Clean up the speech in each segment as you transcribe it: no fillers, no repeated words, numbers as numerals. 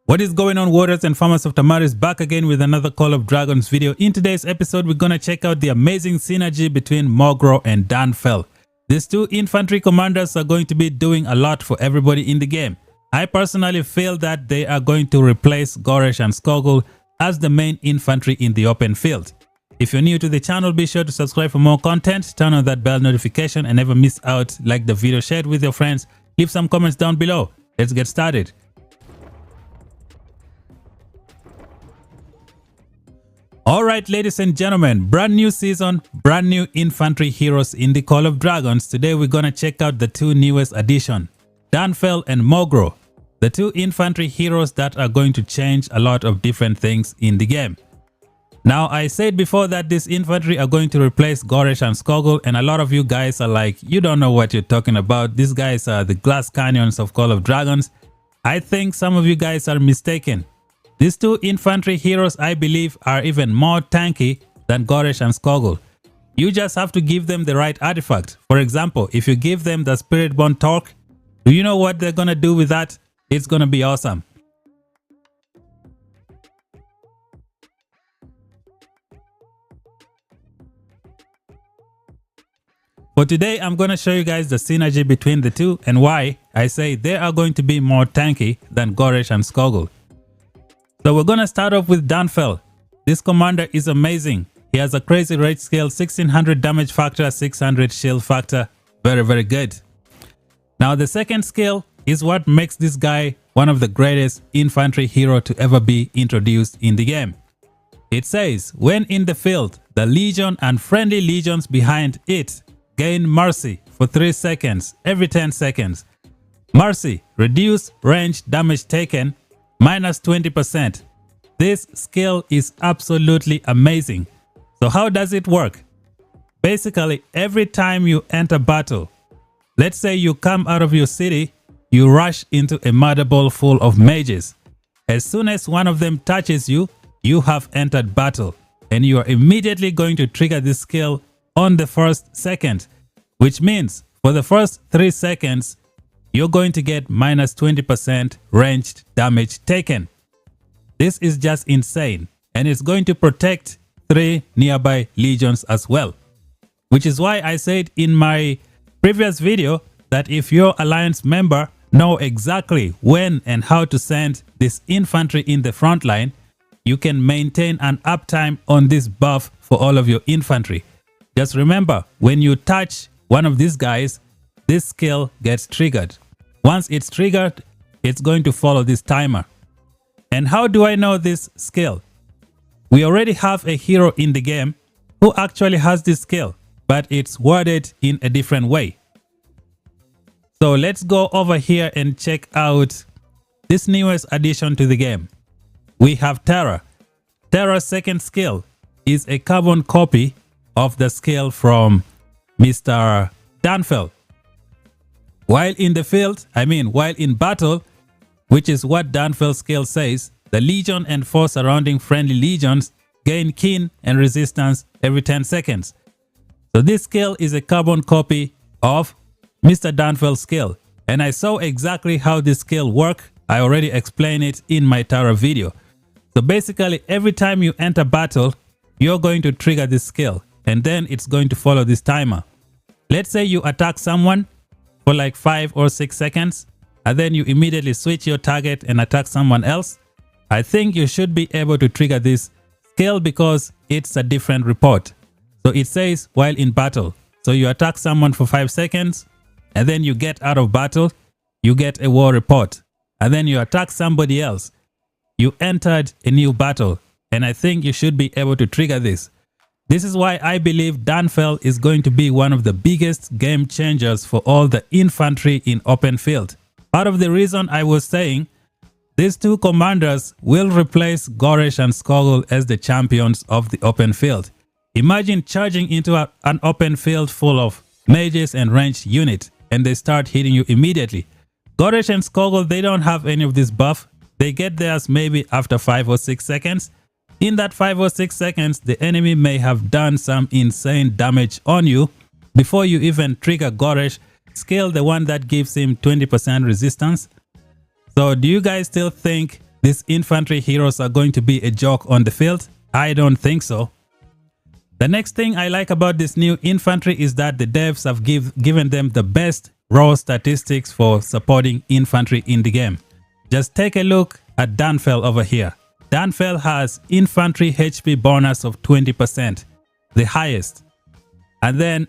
What is going on, warriors and farmers of Tamaris? Back again with another Call of Dragons video. In today's episode, we're gonna check out the amazing synergy between Mogro and Danfel. These two infantry commanders are going to be doing a lot for everybody in the game. I personally feel that they are going to replace Goresh and Skogul as the main infantry in the open field. If you're new to the channel, be sure to subscribe for more content, turn on that bell notification and never miss out. Like the video, share it with your friends, leave some comments down below. Let's get started. Alright, ladies and gentlemen, brand new season, brand new infantry heroes in the Call of Dragons. Today we're gonna check out the two newest additions, Danfel and Mogro, the two infantry heroes that are going to change a lot of different things in the game. Now, I said before that these infantry are going to replace Goresh and Skogul, and a lot of you guys are like, you don't know what you're talking about. These guys are the glass canyons of Call of Dragons. I think some of you guys are mistaken. These two infantry heroes, I believe, are even more tanky than Goresh and Skogul. You just have to give them the right artifact. For example, if you give them the Spirit-Born Torque, do you know what they're gonna do with that? It's gonna be awesome. For today, I'm gonna show you guys the synergy between the two and why I say they are going to be more tanky than Goresh and Skogul. So we're gonna start off with Danfel. This commander is amazing. He has a crazy rage skill, 1600 damage factor, 600 shield factor. Very good. Now the second skill is what makes this guy one of the greatest infantry hero to ever be introduced in the game. It says, when in the field, the legion and friendly legions behind it gain mercy for 3 seconds every 10 seconds. Mercy, reduce range damage taken minus 20%. This skill is absolutely amazing. So how does it work? Basically, every time you enter battle, let's say you come out of your city, you rush into a murder ball full of mages. As soon as one of them touches you, you have entered battle, and you are immediately going to trigger this skill on the first second, which means for the first 3 seconds, you're going to get minus 20% ranged damage taken. This is just insane, and it's going to protect 3 nearby legions as well. Which is why I said in my previous video that if your alliance member know exactly when and how to send this infantry in the front line, you can maintain an uptime on this buff for all of your infantry. Just remember, when you touch one of these guys, this skill gets triggered. Once it's triggered, it's going to follow this timer. And how do I know this skill? We already have a hero in the game who actually has this skill, but it's worded in a different way. So let's go over here and check out this newest addition to the game. We have Terra. Terra's second skill is a carbon copy of the skill from Mr. Danfel. While in the field, while in battle, which is what Danfel's skill says, the legion and 4 surrounding friendly legions gain keen and resistance every 10 seconds. So this skill is a carbon copy of Mr. Danfel's skill, and I saw exactly how this skill works. I already explained it in my Terra video. So basically, every time you enter battle, you're going to trigger this skill, and then it's going to follow this timer. Let's say you attack someone for like 5 or 6 seconds, and then you immediately switch your target and attack someone else. I think you should be able to trigger this skill because it's a different report. So it says while in battle. So you attack someone for 5 seconds, and then you get out of battle, you get a war report, and then you attack somebody else. You entered a new battle, and I think you should be able to trigger this. This is why I believe Danfel is going to be one of the biggest game changers for all the infantry in open field. Part of the reason I was saying these two commanders will replace Goresh and Skogul as the champions of the open field. Imagine charging into an open field full of mages and ranged units, and they start hitting you immediately. Goresh and Skogul, they don't have any of this buff. They get theirs maybe after 5 or 6 seconds. In that 5 or 6 seconds, the enemy may have done some insane damage on you before you even trigger Goresh skill, the one that gives him 20% resistance. So do you guys still think these infantry heroes are going to be a joke on the field? I don't think so. The next thing I like about this new infantry is that the devs have given them the best raw statistics for supporting infantry in the game. Just take a look at Danfel over here. Danfel has infantry HP bonus of 20%, the highest. And then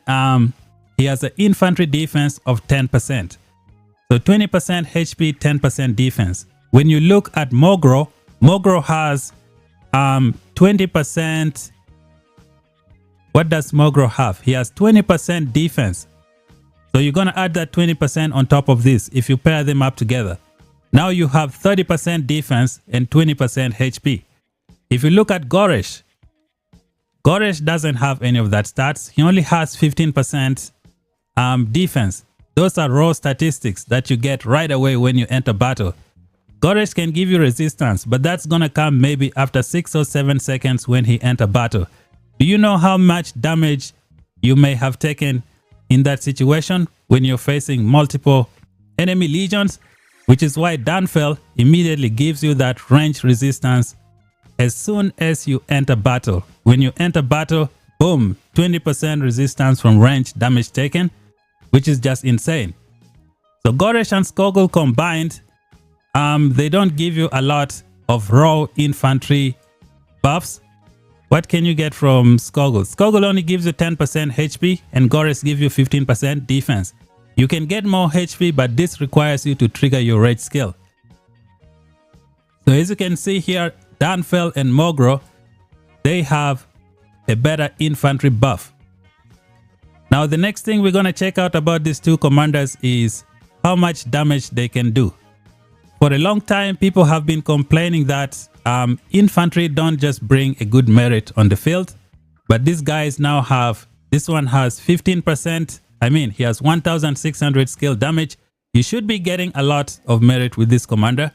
he has an infantry defense of 10%. So 20% HP, 10% defense. When you look at Mogro, Mogro has 20%. What does Mogro have? He has 20% defense. So you're going to add that 20% on top of this if you pair them up together. Now you have 30% defense and 20% HP. If you look at Goresh, Goresh doesn't have any of that stats. He only has 15% defense. Those are raw statistics that you get right away when you enter battle. Goresh can give you resistance, but that's gonna come maybe after 6 or 7 seconds when he enter battle. Do you know how much damage you may have taken in that situation when you're facing multiple enemy legions? Which is why Danfel immediately gives you that range resistance as soon as you enter battle. When you enter battle, boom, 20% resistance from range damage taken, which is just insane. So Goresh and Skogul combined, they don't give you a lot of raw infantry buffs. What can you get from Skogul? Skogul only gives you 10% HP and Goresh gives you 15% defense. You can get more HP, but this requires you to trigger your rage skill. So as you can see here, Danfel and Mogro, they have a better infantry buff. Now the next thing we're going to check out about these two commanders is how much damage they can do. For a long time, people have been complaining that infantry don't just bring a good merit on the field, but these guys now have, this one has 15%. I mean, he has 1600 skill damage. You should be getting a lot of merit with this commander,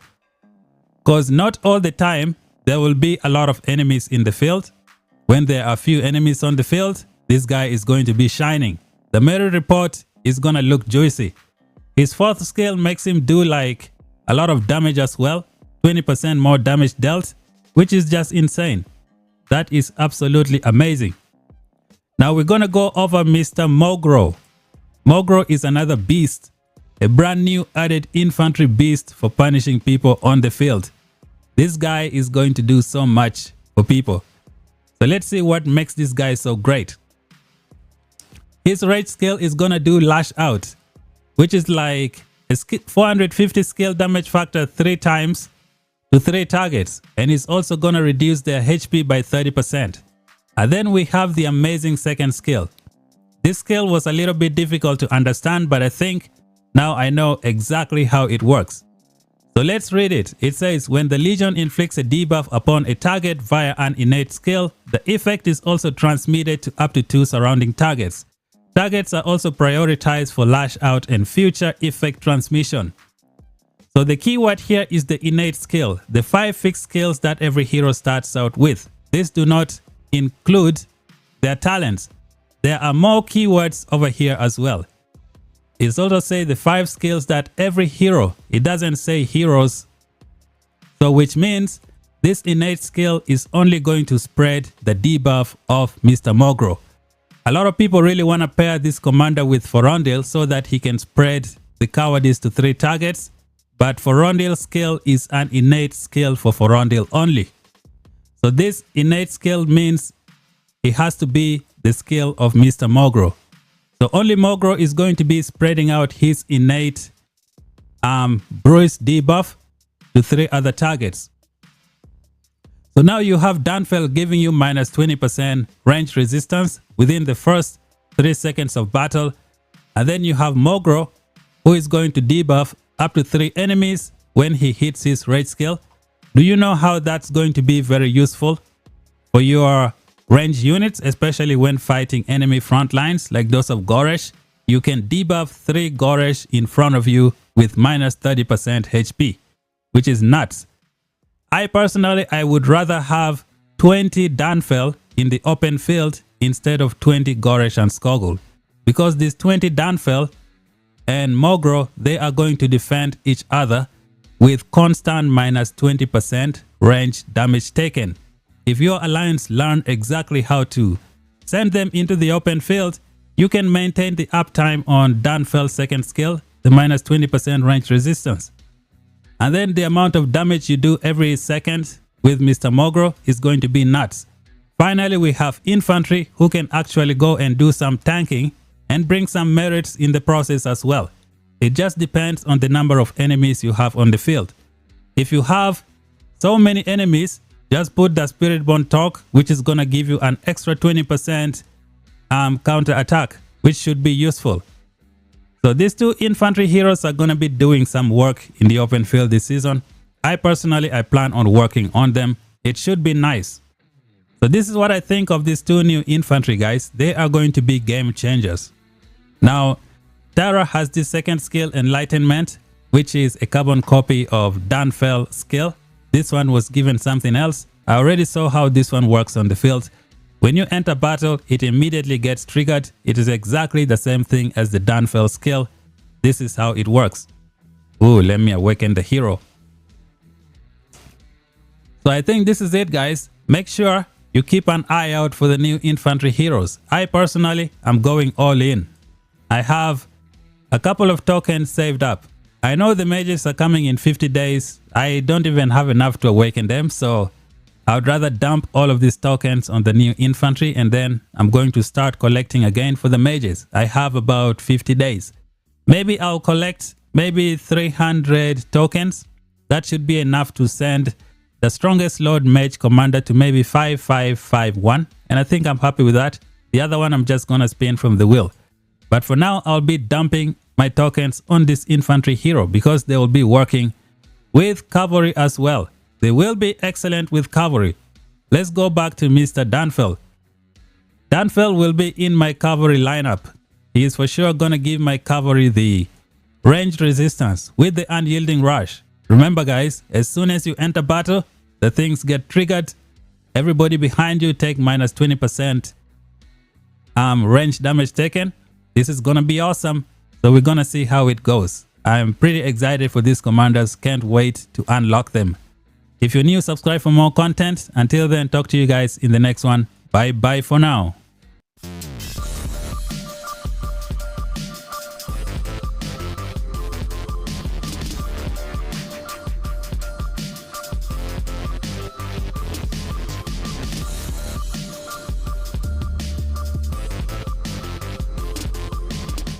because not all the time there will be a lot of enemies in the field. When there are few enemies on the field, this guy is going to be shining. The merit report is going to look juicy. His 4th skill makes him do like a lot of damage as well. 20% more damage dealt, which is just insane. That is absolutely amazing. Now we're going to go over Mr. Mogro. Mogro is another beast, a brand new added infantry beast for punishing people on the field. This guy is going to do so much for people. So let's see what makes this guy so great. His rage skill is going to do lash out, which is like a 450 skill damage factor 3 times to 3 targets. And it's also going to reduce their HP by 30%. And then we have the amazing second skill. This skill was a little bit difficult to understand, but I think now I know exactly how it works. So let's read it. It says, when the Legion inflicts a debuff upon a target via an innate skill, the effect is also transmitted to up to 2 surrounding targets. Targets are also prioritized for lash out and future effect transmission. So the keyword here is the innate skill, the 5 fixed skills that every hero starts out with. These do not include their talents. There are more keywords over here as well. It's also say the 5 skills that every hero, it doesn't say heroes. So which means this innate skill is only going to spread the debuff of Mr. Mogro. A lot of people really want to pair this commander with Forondil so that he can spread the cowardice to 3 targets. But Forondil's skill is an innate skill for Forondil only. So this innate skill means it has to be the skill of Mr. Mogro. So only Mogro is going to be spreading out his innate bruise debuff to 3 other targets. So now you have Danfel giving you minus 20% range resistance within the first 3 seconds of battle. And then you have Mogro, who is going to debuff up to 3 enemies when he hits his rage skill. Do you know how that's going to be very useful for your range units, especially when fighting enemy front lines like those of Goresh? You can debuff 3 Goresh in front of you with minus 30% HP, which is nuts. I personally, I would rather have 20 Danfel in the open field instead of 20 Goresh and Skogul, because these 20 Danfel and Mogro, they are going to defend each other with constant minus 20% range damage taken. If your alliance learn exactly how to send them into the open field, you can maintain the uptime on Danfel's second skill, the minus 20% range resistance. And then the amount of damage you do every second with Mr. Mogro is going to be nuts. Finally, we have infantry who can actually go and do some tanking and bring some merits in the process as well. It just depends on the number of enemies you have on the field. If you have so many enemies, just put the Spirit Bond Talk, which is going to give you an extra 20% counter attack, which should be useful. So these two infantry heroes are going to be doing some work in the open field this season. I plan on working on them. It should be nice. So this is what I think of these two new infantry guys. They are going to be game changers. Now, Tara has the second skill, Enlightenment, which is a carbon copy of Danfel's skill. This one was given something else. I already saw how this one works on the field. When you enter battle, it immediately gets triggered. It is exactly the same thing as the Danfel skill. This is how it works. Ooh, let me awaken the hero. So I think this is it, guys. Make sure you keep an eye out for the new infantry heroes. I personally am going all in. I have a couple of tokens saved up. I know the mages are coming in 50 days. I don't even have enough to awaken them, so I would rather dump all of these tokens on the new infantry, and then I'm going to start collecting again for the mages. I have about 50 days. Maybe I'll collect maybe 300 tokens. That should be enough to send the strongest Lord Mage Commander to maybe 5551, and I think I'm happy with that. The other one I'm just gonna spin from the wheel. But for now, I'll be dumping my tokens on this infantry hero because they will be working with cavalry as well. They will be excellent with cavalry. Let's go back to Mr. Danfel. Danfel will be in my cavalry lineup. He is for sure gonna give my cavalry the ranged resistance with the unyielding rush. Remember guys, as soon as you enter battle, the things get triggered. Everybody behind you take minus 20% range damage taken. This is gonna be awesome. So we're gonna see how it goes. I'm pretty excited for these commanders. Can't wait to unlock them. If you're new, subscribe for more content. Until then, talk to you guys in the next one. Bye bye for now.